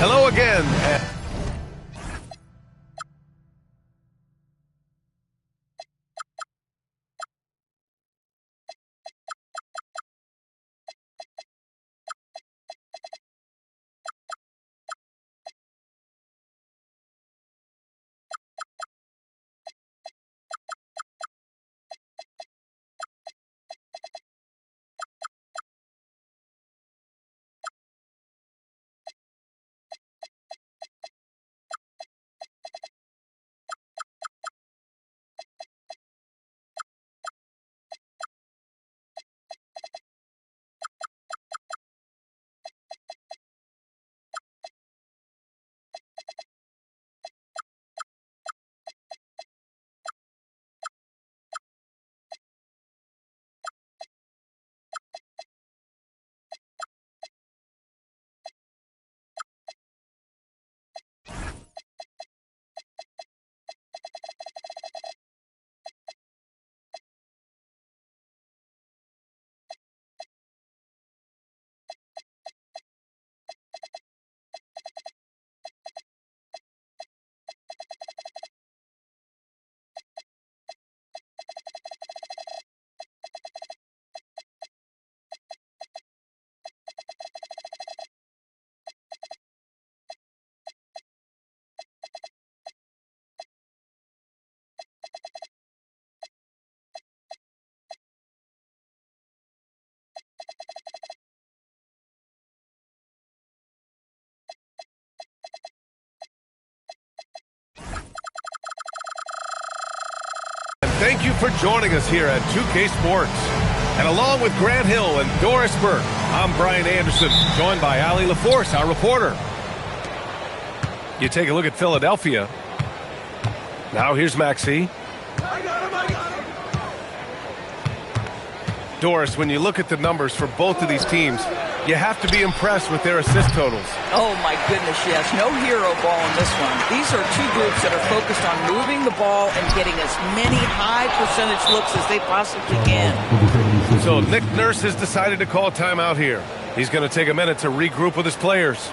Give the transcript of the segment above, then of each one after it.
Hello again. Thank you for joining us here at 2K Sports. And along with Grant Hill and Doris Burke, I'm Brian Anderson, joined by Allie LaForce, our reporter. You take a look at Philadelphia. Now here's Maxey. I got him. Doris, when you look at the numbers for both of these teams, you have to be impressed with their assist totals. Oh, my goodness, yes. No hero ball in this one. These are two groups that are focused on moving the ball and getting as many high percentage looks as they possibly can. So Nick Nurse has decided to call timeout here. He's going to take a minute to regroup with his players.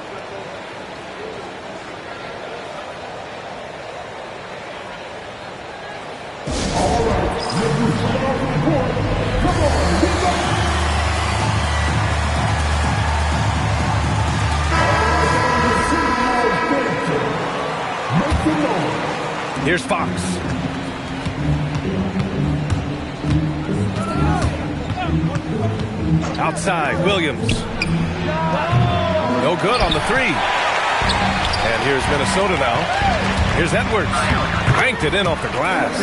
Here's Fox. Outside, Williams. No good on the three. And here's Minnesota now. Here's Edwards. Cranked it in off the glass.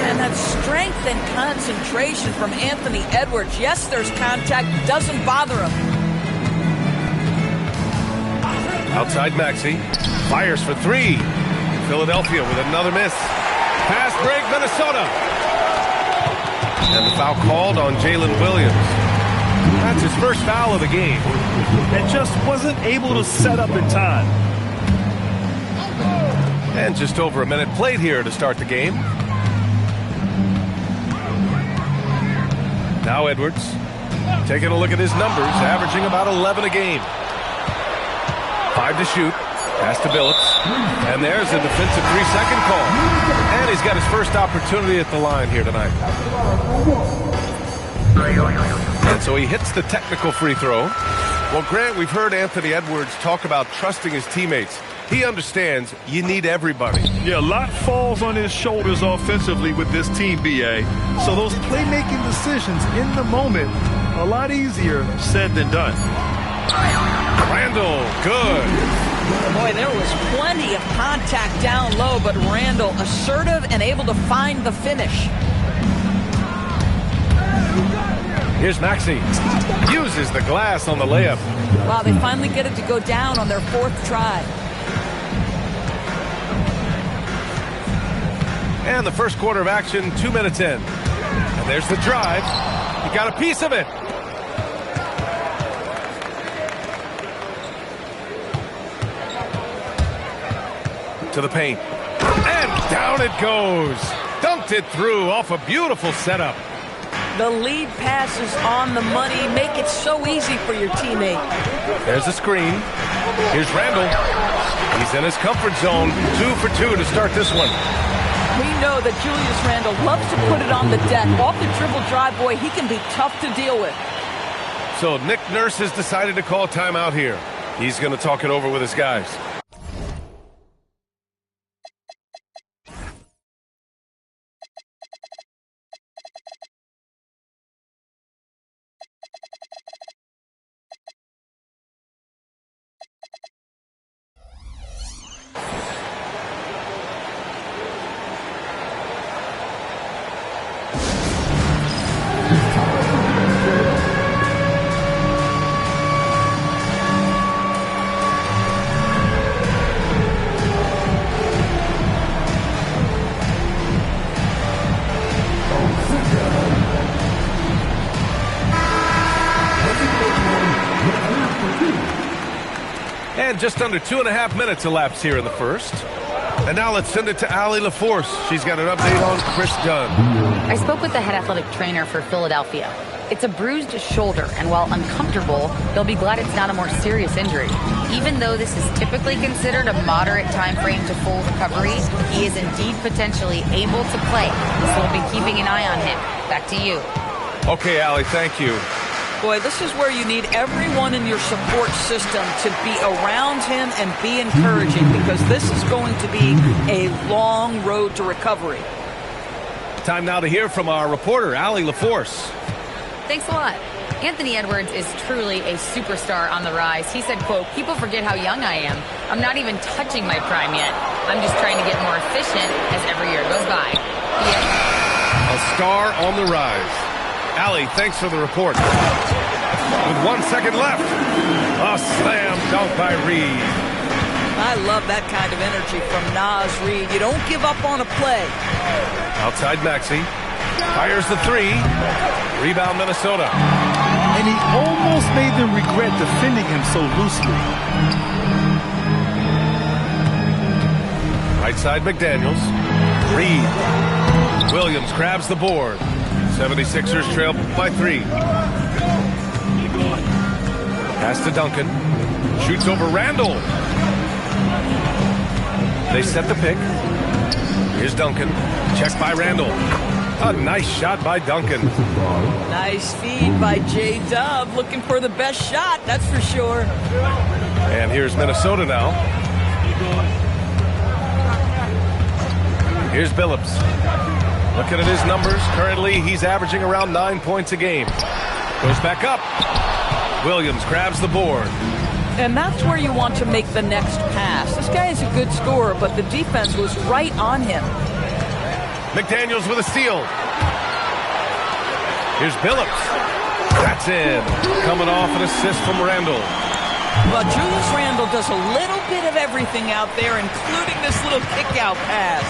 And that strength and concentration from Anthony Edwards. Yes, there's contact. Doesn't bother him. Outside Maxey. Fires for three. Philadelphia with another miss. Pass break, Minnesota. And the foul called on Jalen Williams. That's his first foul of the game. And just wasn't able to set up in time. And just over a minute played here to start the game. Now Edwards. Taking a look at his numbers, averaging about 11 a game. 5 to shoot. Pass to Billups. And there's a defensive 3-second call. And he's got his first opportunity at the line here tonight. And so he hits the technical free throw. Well, Grant, we've heard Anthony Edwards talk about trusting his teammates. He understands you need everybody. Yeah, a lot falls on his shoulders offensively with this team, B.A. So those playmaking decisions in the moment, a lot easier said than done. Randall, good. Boy, there was plenty of contact down low, but Randall assertive and able to find the finish. Here's Maxey. Uses the glass on the layup. Wow, they finally get it to go down on their fourth try. And the first quarter of action, 2 minutes in. And there's the drive. He got a piece of it. To the paint. And down it goes. Dunked it through off a beautiful setup. The lead pass is on the money. Make it so easy for your teammate. There's a screen. Here's Randall. He's in his comfort zone. 2 for 2 to start this one. We know that Julius Randle loves to put it on the deck. Off the dribble drive, boy, he can be tough to deal with. So Nick Nurse has decided to call timeout here. He's going to talk it over with his guys. And just under 2.5 minutes elapsed here in the first. And now let's send it to Allie LaForce. She's got an update on Chris Dunn. I spoke with the head athletic trainer for Philadelphia. It's a bruised shoulder, and while uncomfortable, they'll be glad it's not a more serious injury. Even though this is typically considered a moderate time frame to full recovery, he is indeed potentially able to play. So we'll be keeping an eye on him. Back to you. Okay, Allie, thank you. Boy, this is where you need everyone in your support system to be around him and be encouraging, because this is going to be a long road to recovery. Time now to hear from our reporter, Allie LaForce. Thanks a lot. Anthony Edwards is truly a superstar on the rise. He said, quote, "People forget how young I am. I'm not even touching my prime yet. I'm just trying to get more efficient as every year goes by." A star on the rise. Allie, thanks for the report. With 1 second left, a slam dunk by Reed. I love that kind of energy from Naz Reid. You don't give up on a play. Outside Maxey. Fires the three. Rebound Minnesota. And he almost made them regret defending him so loosely. Right side McDaniels. Reed. Williams grabs the board. 76ers trail by 3. Pass to Duncan. Shoots over Randall. They set the pick. Here's Duncan. Checked by Randall. A nice shot by Duncan. Nice feed by J-Dub. Looking for the best shot, that's for sure. And here's Minnesota now. Here's Billups. Looking at his numbers, currently he's averaging around 9 points a game. Goes back up. Williams grabs the board. And that's where you want to make the next pass. This guy is a good scorer, but the defense was right on him. McDaniels with a steal. Here's Billups. That's in. Coming off an assist from Randall. Well, Julius Randle does a little bit of everything out there, including this little kick-out pass.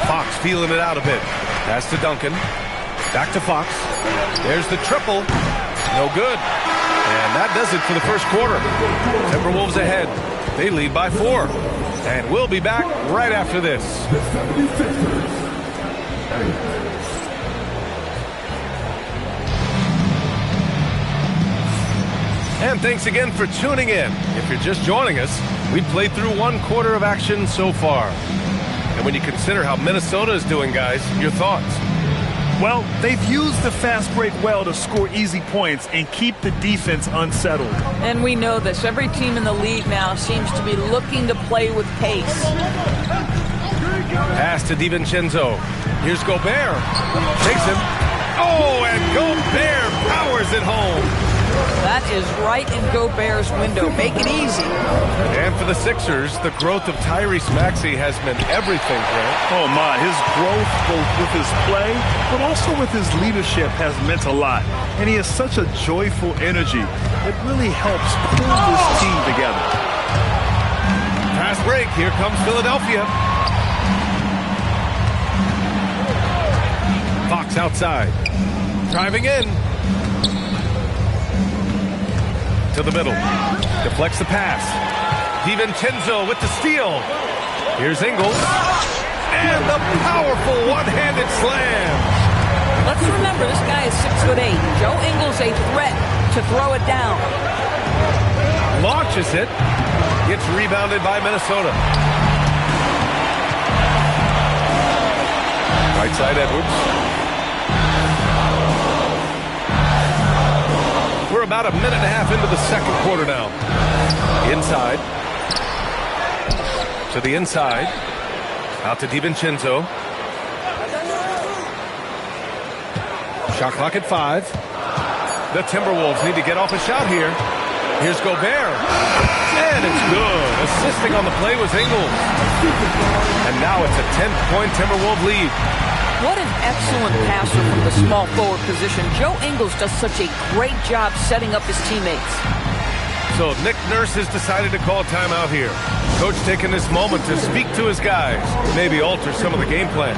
Fox feeling it out a bit. Pass to Duncan. Back to Fox. There's the triple. No good. And that does it for the first quarter. Timberwolves ahead. They lead by 4. And we'll be back right after this. And thanks again for tuning in. If you're just joining us, we've played through 1 quarter of action so far. And when you consider how Minnesota is doing, guys, your thoughts? Well, they've used the fast break well to score easy points and keep the defense unsettled. And we know this. Every team in the league now seems to be looking to play with pace. Pass to DiVincenzo. Here's Gobert. Takes him. Oh, and Gobert powers it home. That is right in Gobert's window. Make it easy. And for the Sixers, the growth of Tyrese Maxey has meant everything, Grant. Oh, my. His growth, both with his play, but also with his leadership, has meant a lot. And he has such a joyful energy that really helps pull this team together. Fast break. Here comes Philadelphia. Fox outside. Driving in. To the middle. Deflects the pass. DiVincenzo with the steal. Here's Ingles. And the powerful one-handed slam. Let's remember, this guy is 6'8". Joe Ingles a threat to throw it down. Launches it. Gets rebounded by Minnesota. Right side, Edwards. We're about a minute and a half into the second quarter now. Inside. To the inside. Out to DiVincenzo. Shot clock at 5. The Timberwolves need to get off a shot here. Here's Gobert. And it's good. Assisting on the play was Ingles. And now it's a 10-point Timberwolves lead. What an excellent passer from the small forward position. Joe Ingles does such a great job setting up his teammates. So Nick Nurse has decided to call timeout here. Coach taking this moment to speak to his guys. Maybe alter some of the game plan.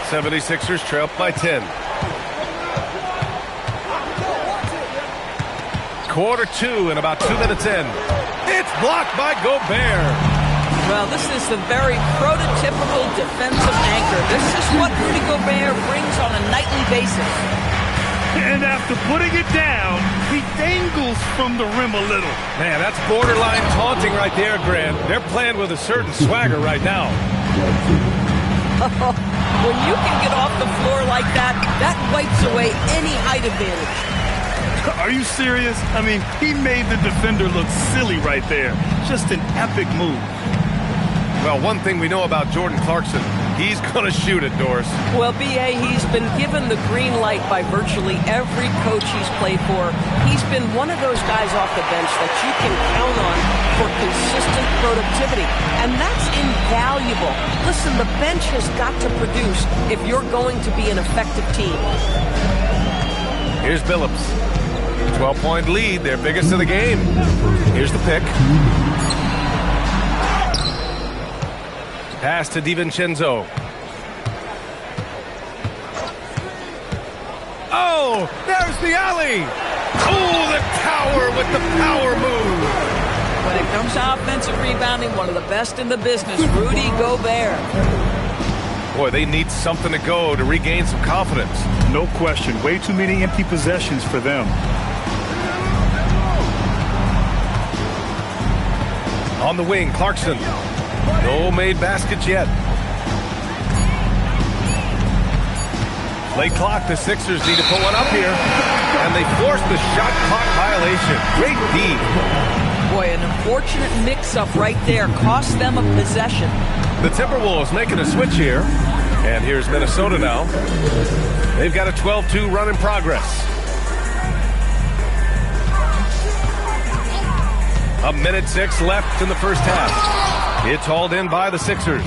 '76ers trail by 10. Quarter 2 and about 2 minutes in. It's blocked by Gobert. Well, this is the very prototypical defensive anchor. This is what Rudy Gobert brings on a nightly basis. And after putting it down, he dangles from the rim a little. Man, that's borderline taunting right there, Grant. They're playing with a certain swagger right now. When you can get off the floor like that, that wipes away any height advantage. Are you serious? I mean, he made the defender look silly right there. Just an epic move. Well, one thing we know about Jordan Clarkson, he's going to shoot it, Doris. Well, B.A., he's been given the green light by virtually every coach he's played for. He's been one of those guys off the bench that you can count on for consistent productivity. And that's invaluable. Listen, the bench has got to produce if you're going to be an effective team. Here's Billups. 12-point lead, their biggest of the game. Here's the pick. Pass to DiVincenzo. Oh, there's the alley. Oh, the tower with the power move. When it comes to offensive rebounding, one of the best in the business, Rudy Gobert. Boy, they need something to go to regain some confidence. No question. Way too many empty possessions for them. On the wing, Clarkson. No made baskets yet. Late clock, the Sixers need to put one up here. And they force the shot clock violation. Great D. Boy, an unfortunate mix-up right there. Cost them a possession. The Timberwolves making a switch here. And here's Minnesota now. They've got a 12-2 run in progress. A minute 6 left in the first half. It's hauled in by the Sixers.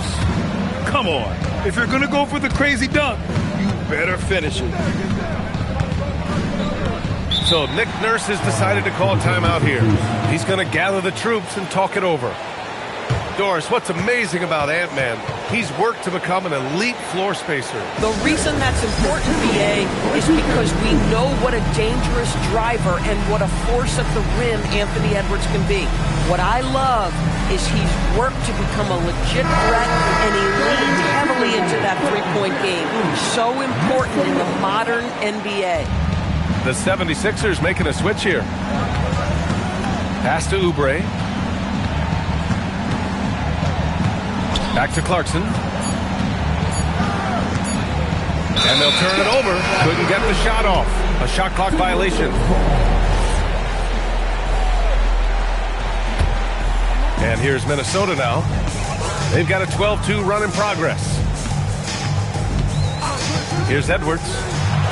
Come on. If you're going to go for the crazy dunk, you better finish it. So Nick Nurse has decided to call timeout here. He's going to gather the troops and talk it over. Doris, what's amazing about Ant-Man, he's worked to become an elite floor spacer. The reason that's important, B.A., is because we know what a dangerous driver and what a force at the rim Anthony Edwards can be. What I love is he's worked to become a legit threat, and he leaned heavily into that three-point game. So important in the modern NBA. The 76ers making a switch here. Pass to Oubre. Back to Clarkson. And they'll turn it over. Couldn't get the shot off. A shot clock violation. And here's Minnesota now. They've got a 12-2 run in progress. Here's Edwards.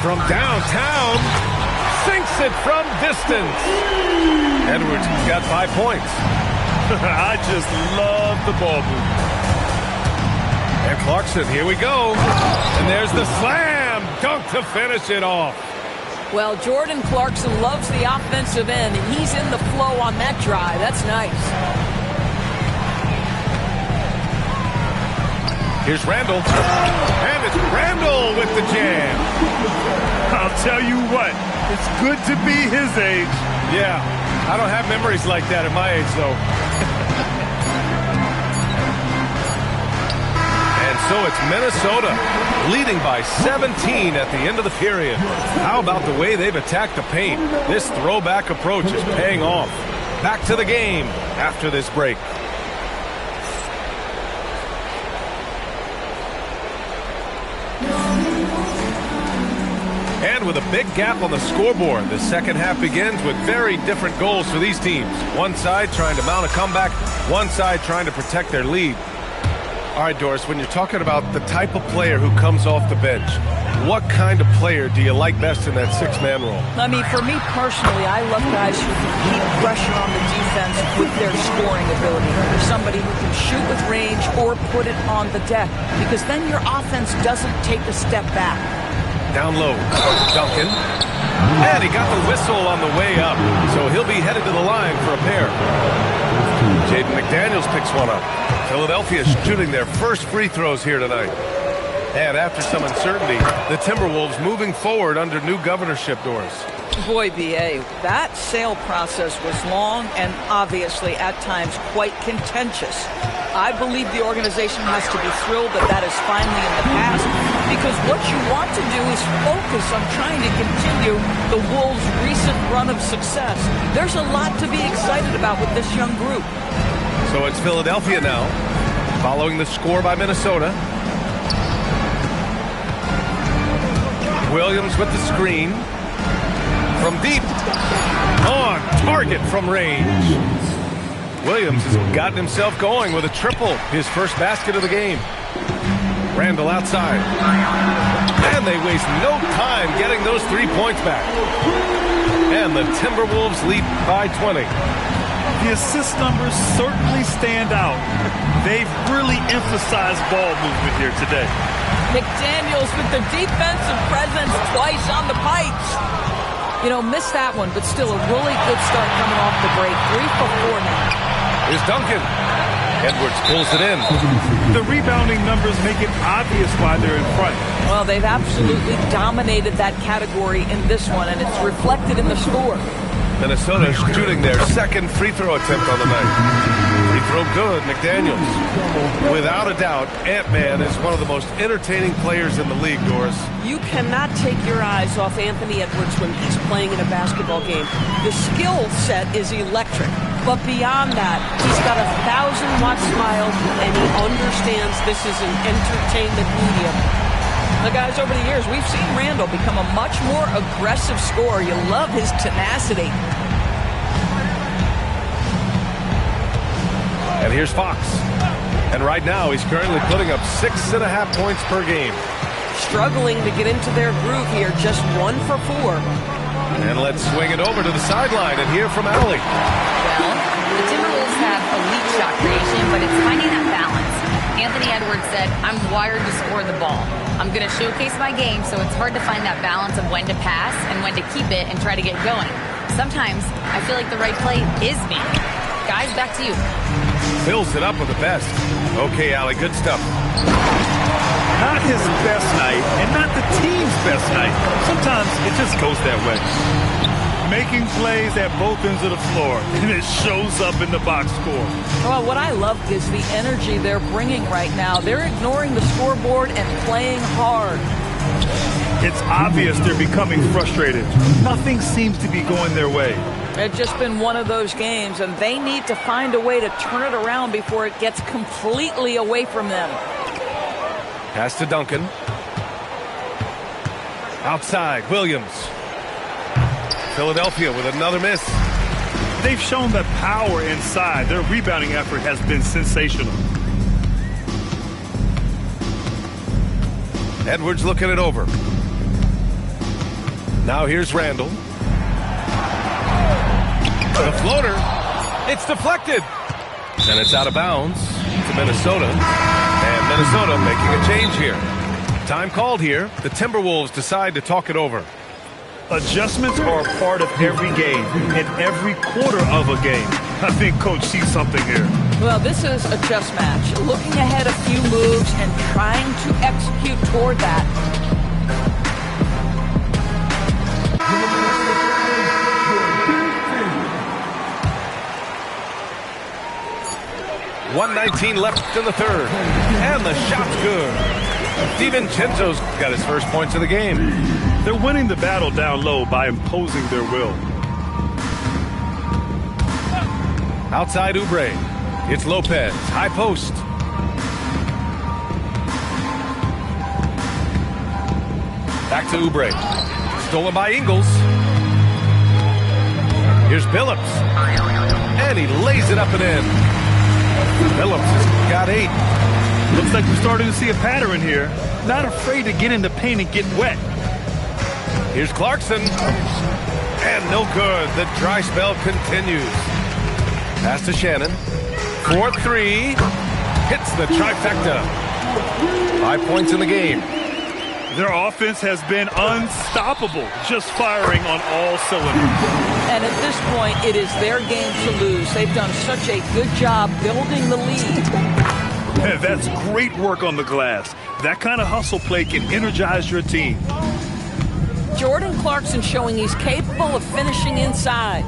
From downtown. Sinks it from distance. Edwards got 5 points. I just love the ball movement. And Clarkson, here we go. And there's the slam dunk to finish it off. Well, Jordan Clarkson loves the offensive end, and he's in the flow on that drive. That's nice. Here's Randall. And it's Randall with the jam. I'll tell you what, it's good to be his age. Yeah, I don't have memories like that at my age, though. And so it's Minnesota leading by 17 at the end of the period. How about the way they've attacked the paint? This throwback approach is paying off. Back to the game after this break. And with a big gap on the scoreboard, the second half begins with very different goals for these teams. One side trying to mount a comeback, one side trying to protect their lead. All right, Doris, when you're talking about the type of player who comes off the bench, what kind of player do you like best in that six-man role? I mean, for me personally, I love guys who can keep pressure on the defense with their scoring ability. Somebody who can shoot with range or put it on the deck, because then your offense doesn't take a step back. Down low, Duncan. And he got the whistle on the way up, so he'll be headed to the line for a pair. Jaden McDaniels picks one up. Philadelphia shooting their first free throws here tonight. And after some uncertainty, the Timberwolves moving forward under new governorship, Doris. Boy, B.A., that sale process was long and obviously at times quite contentious. I believe the organization has to be thrilled that that is finally in the past, because what you want to do is focus on trying to continue the Wolves' recent run of success. There's a lot to be excited about with this young group. So it's Philadelphia now, following the score by Minnesota. Williams with the screen. From deep. On target from range. Williams has gotten himself going with a triple, his first basket of the game. Randall outside. And they waste no time getting those 3 points back. And the Timberwolves lead by 20. The assist numbers certainly stand out. They've really emphasized ball movement here today. McDaniels with the defensive presence twice on the pipes. You know, missed that one, but still a really good start coming off the break. 3 for 4 now. Here's Duncan. Edwards pulls it in. The rebounding numbers make it obvious why they're in front. Well, they've absolutely dominated that category in this one, and it's reflected in the score. Minnesota shooting their second free throw attempt on the night. Free throw good, McDaniels. Without a doubt, Ant-Man is one of the most entertaining players in the league, Doris. You cannot take your eyes off Anthony Edwards when he's playing in a basketball game. The skill set is electric, but beyond that, he's got a 1,000-watt smile, and he understands this is an entertainment medium. The guys, over the years, we've seen Randall become a much more aggressive scorer. You love his tenacity. And here's Fox. And right now, he's currently putting up 6.5 points per game. Struggling to get into their groove here, just 1 for 4. And let's swing it over to the sideline and hear from Allie. Well, the Timberwolves have elite shot creation, but it's finding that balance. Anthony Edwards said, "I'm wired to score the ball. I'm going to showcase my game, so it's hard to find that balance of when to pass and when to keep it and try to get going. Sometimes I feel like the right play is me." Guys, back to you. Fills it up with the best. Okay, Allie, good stuff. Not his best night, and not the team's best night. Sometimes it just goes that way. Making plays at both ends of the floor, and it shows up in the box score. Well, what I love is the energy they're bringing right now. They're ignoring the scoreboard and playing hard. It's obvious they're becoming frustrated. Nothing seems to be going their way. It's just been one of those games, and they need to find a way to turn it around before it gets completely away from them. Pass to Duncan. Outside, Williams. Philadelphia with another miss. They've shown that power inside. Their rebounding effort has been sensational. Edwards looking it over. Now here's Randall. The floater. It's deflected. And it's out of bounds to Minnesota. And Minnesota making a change here. Time called here. The Timberwolves decide to talk it over. Adjustments are a part of every game and every quarter of a game. I think Coach sees something here. Well, this is a chess match. Looking ahead a few moves and trying to execute toward that. .119 left in the third. And the shot's good. DiVincenzo's got his first points of the game. They're winning the battle down low by imposing their will. Outside Oubre. It's Lopez. High post. Back to Oubre. Stolen by Ingles. Here's Billups. And he lays it up and in. Billups has got 8. Looks like we're starting to see a pattern here. Not afraid to get in the paint and get wet. Here's Clarkson. And no good. The dry spell continues. Pass to Shannon. 4-3. Hits the trifecta. 5 points in the game. Their offense has been unstoppable, just firing on all cylinders. And at this point, it is their game to lose. They've done such a good job building the lead. And that's great work on the glass. That kind of hustle play can energize your team. Jordan Clarkson showing he's capable of finishing inside.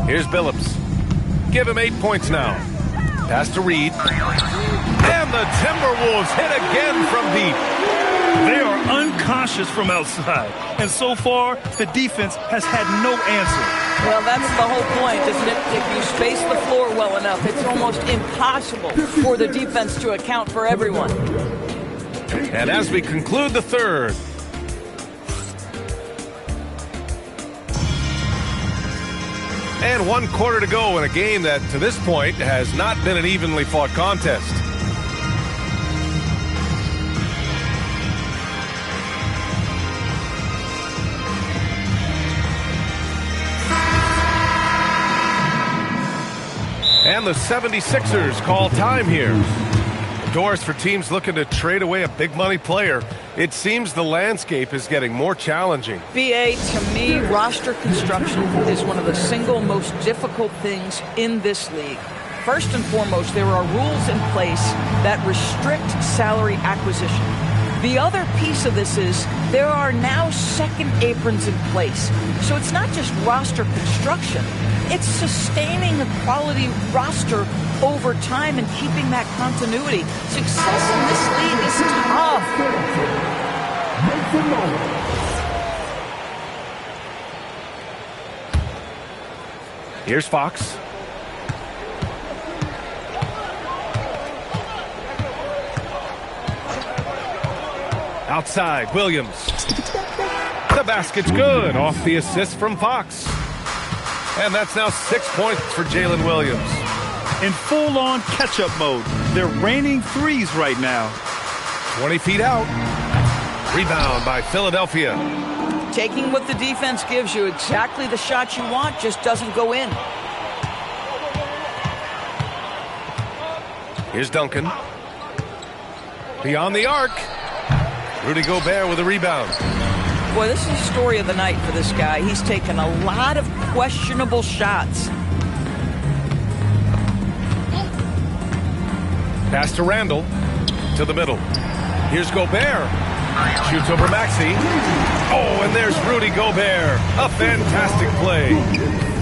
Here's Billups. Give him 8 points now. Pass to Reed. And the Timberwolves hit again from deep. They are unconscious from outside. And so far, the defense has had no answer. Well, that's the whole point, isn't it? If you space the floor well enough, it's almost impossible for the defense to account for everyone. And as we conclude the third, and 1 quarter to go in a game that, to this point, has not been an evenly fought contest. And the 76ers call time here. Doors for teams looking to trade away a big money player. It seems the landscape is getting more challenging. BA, to me, roster construction is one of the single most difficult things in this league. First and foremost, there are rules in place that restrict salary acquisition. The other piece of this is there are now second aprons in place. So it's not just roster construction. It's sustaining a quality roster over time and keeping that continuity. Success in this league is tough. Here's Fox. Outside, Williams. The basket's good. Off the assist from Fox. And that's now 6 points for Jalen Williams. In full-on catch-up mode. They're raining threes right now. 20 feet out. Rebound by Philadelphia. Taking what the defense gives you, exactly the shot you want, just doesn't go in. Here's Duncan. Beyond the arc. Rudy Gobert with a rebound. Boy, this is the story of the night for this guy. He's taken a lot of questionable shots. Pass to Randall. To the middle. Here's Gobert. Shoots over Maxey. Oh, and there's Rudy Gobert. A fantastic play.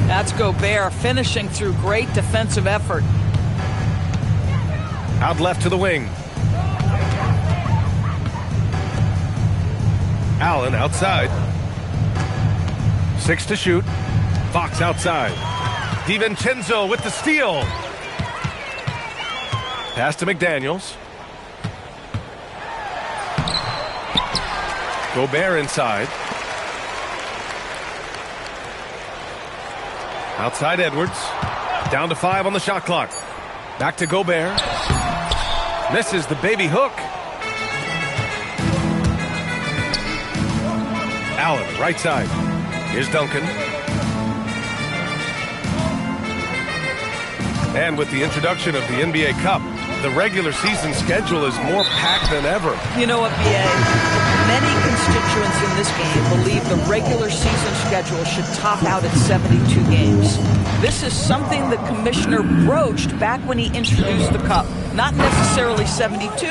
That's Gobert finishing through great defensive effort. Out left to the wing. Allen outside. 6 to shoot. Fox outside. DiVincenzo with the steal. Pass to McDaniels. Gobert inside. Outside Edwards. Down to 5 on the shot clock. Back to Gobert. Misses the baby hook. Allen, right side. Here's Duncan. And with the introduction of the NBA Cup, the regular season schedule is more packed than ever. You know what, B.A.? Many constituents in this game believe the regular season schedule should top out at 72 games. This is something the commissioner broached back when he introduced the Cup. Not necessarily 72,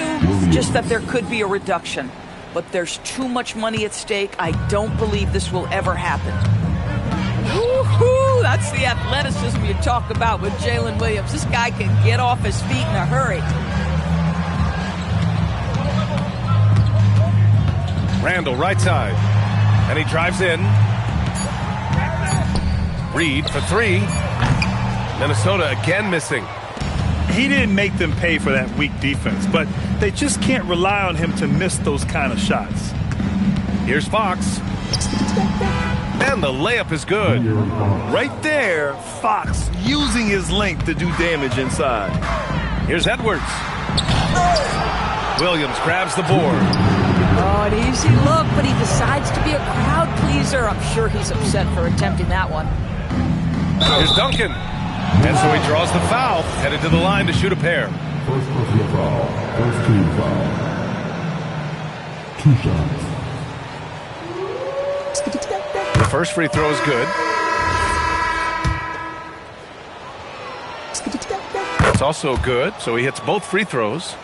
just that there could be a reduction. But there's too much money at stake. I don't believe this will ever happen. Woo-hoo! That's the athleticism you talk about with Jalen Williams. This guy can get off his feet in a hurry. Randall, right side. And he drives in. Reed for three. Minnesota again missing. He didn't make them pay for that weak defense, but they just can't rely on him to miss those kind of shots. Here's Fox. And the layup is good. Right there, Fox using his length to do damage inside. Here's Edwards. Williams grabs the board. Oh, an easy look, but he decides to be a crowd pleaser. I'm sure he's upset for attempting that one. Here's Duncan. And so he draws the foul, headed to the line to shoot a pair. First personal foul. First team foul. 2 shots. The first free throw is good. It's also good, so he hits both free throws.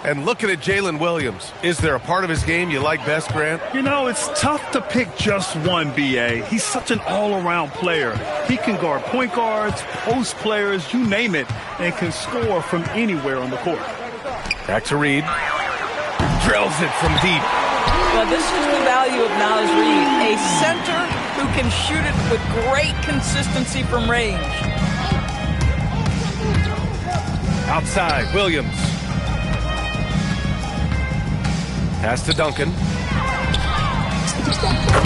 And looking at Jalen Williams, is there a part of his game you like best, Grant? You know, it's tough to pick just one, B.A. He's such an all-around player. He can guard point guards, post players, you name it, and can score from anywhere on the court. Back to Reed. Drills it from deep. Well, this is the value of Naz Reid, a center who can shoot it with great consistency from range. Outside, Williams. Pass to Duncan.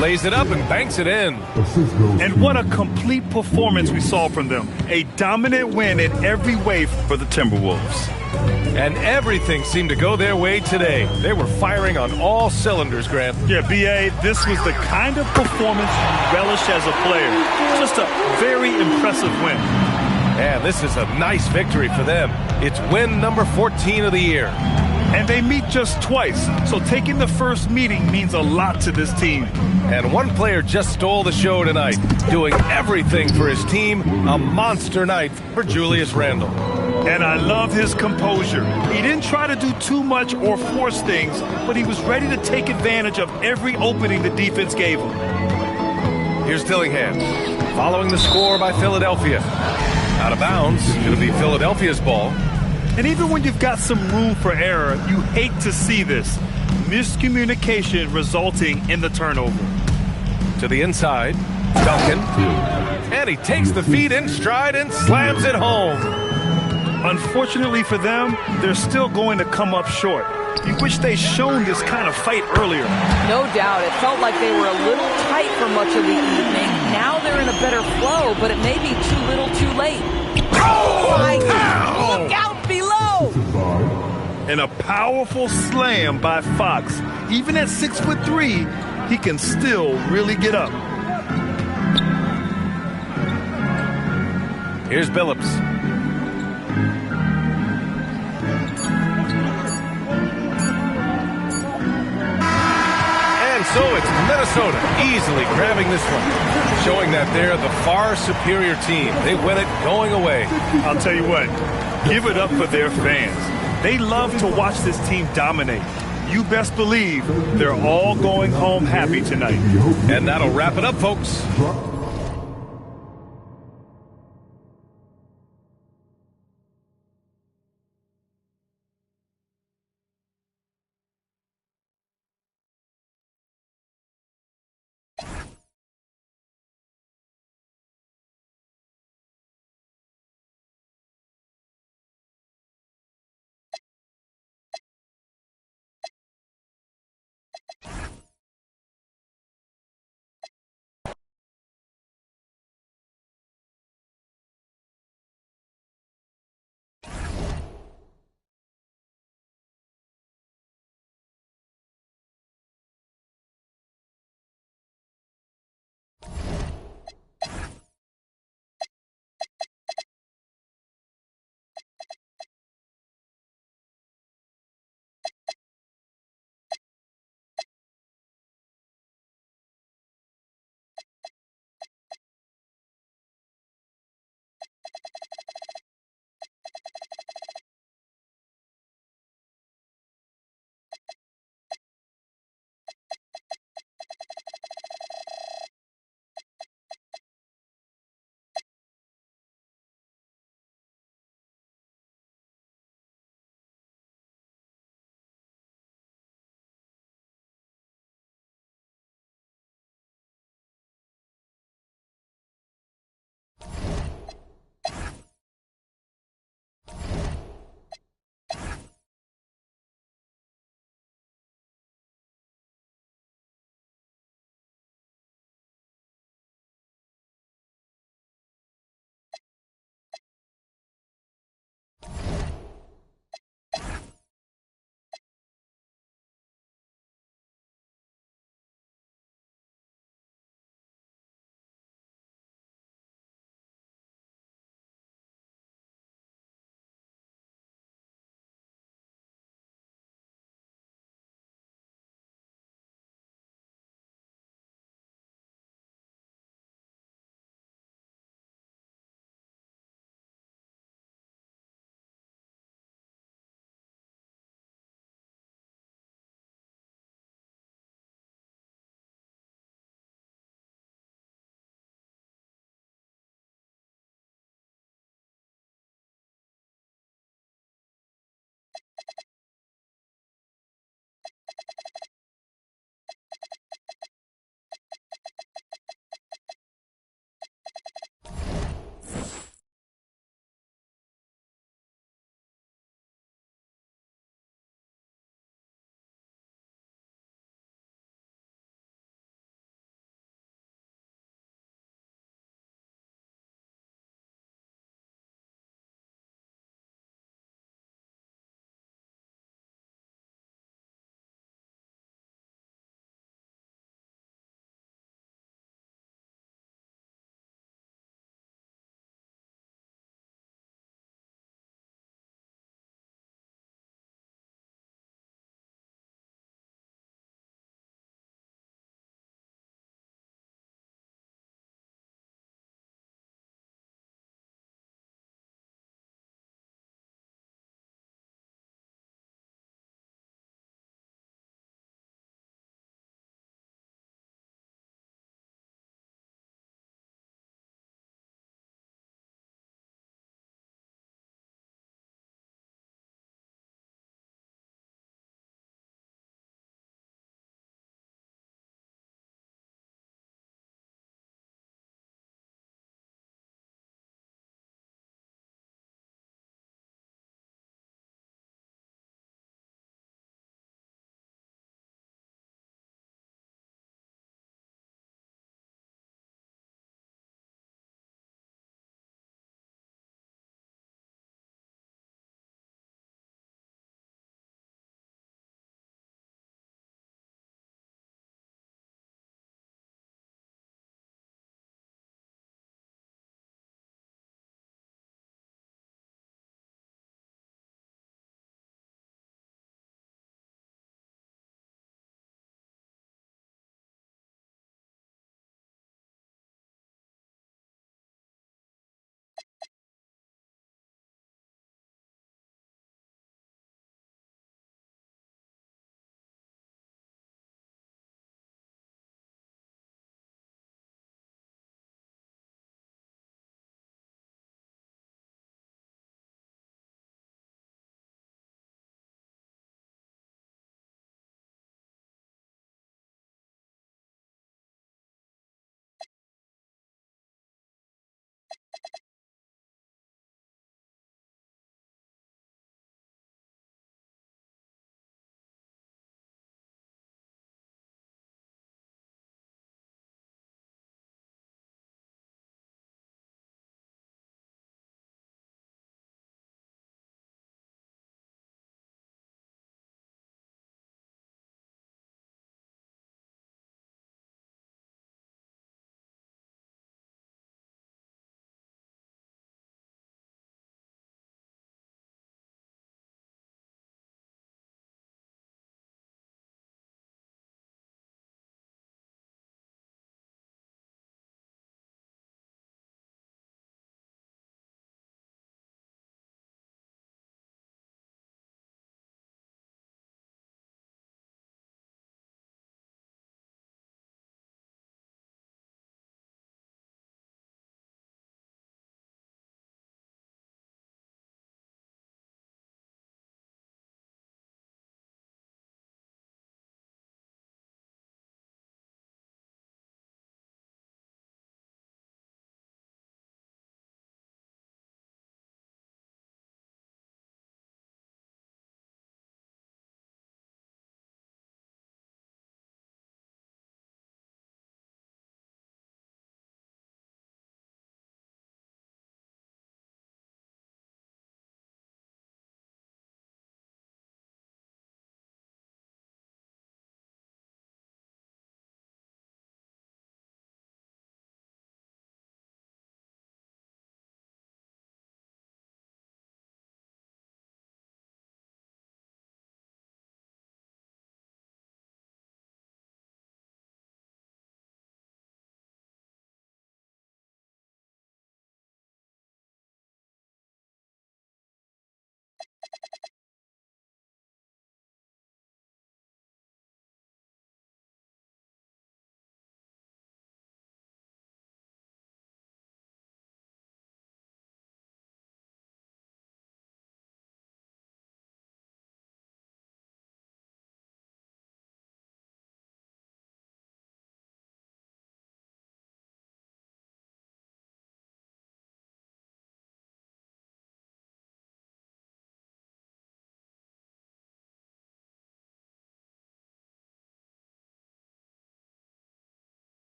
Lays it up and banks it in. And what a complete performance we saw from them. A dominant win in every way for the Timberwolves. And everything seemed to go their way today. They were firing on all cylinders, Grant. Yeah, B.A., this was the kind of performance you relish as a player. Just a very impressive win. And this is a nice victory for them. It's win number 14 of the year. And they meet just twice, so taking the first meeting means a lot to this team. And one player just stole the show tonight, doing everything for his team. A monster night for Julius Randle. And I love his composure. He didn't try to do too much or force things, but he was ready to take advantage of every opening the defense gave him. Here's Dillingham, following the score by Philadelphia. Out of bounds, it'll be Philadelphia's ball. And even when you've got some room for error, you hate to see this. Miscommunication resulting in the turnover. To the inside, Duncan. And he takes the feed in stride and slams it home. Unfortunately for them, they're still going to come up short. You wish they'd shown this kind of fight earlier. No doubt. It felt like they were a little tight for much of the evening. Now they're in a better flow, but it may be too little too late. Oh, my God. Look out below. And a powerful slam by Fox. Even at 6'3", he can still really get up. Here's Billups. And so it's Minnesota easily grabbing this one, showing that they're the far superior team. They win it going away. I'll tell you what, give it up for their fans. They love to watch this team dominate. You best believe they're all going home happy tonight. And that'll wrap it up, folks.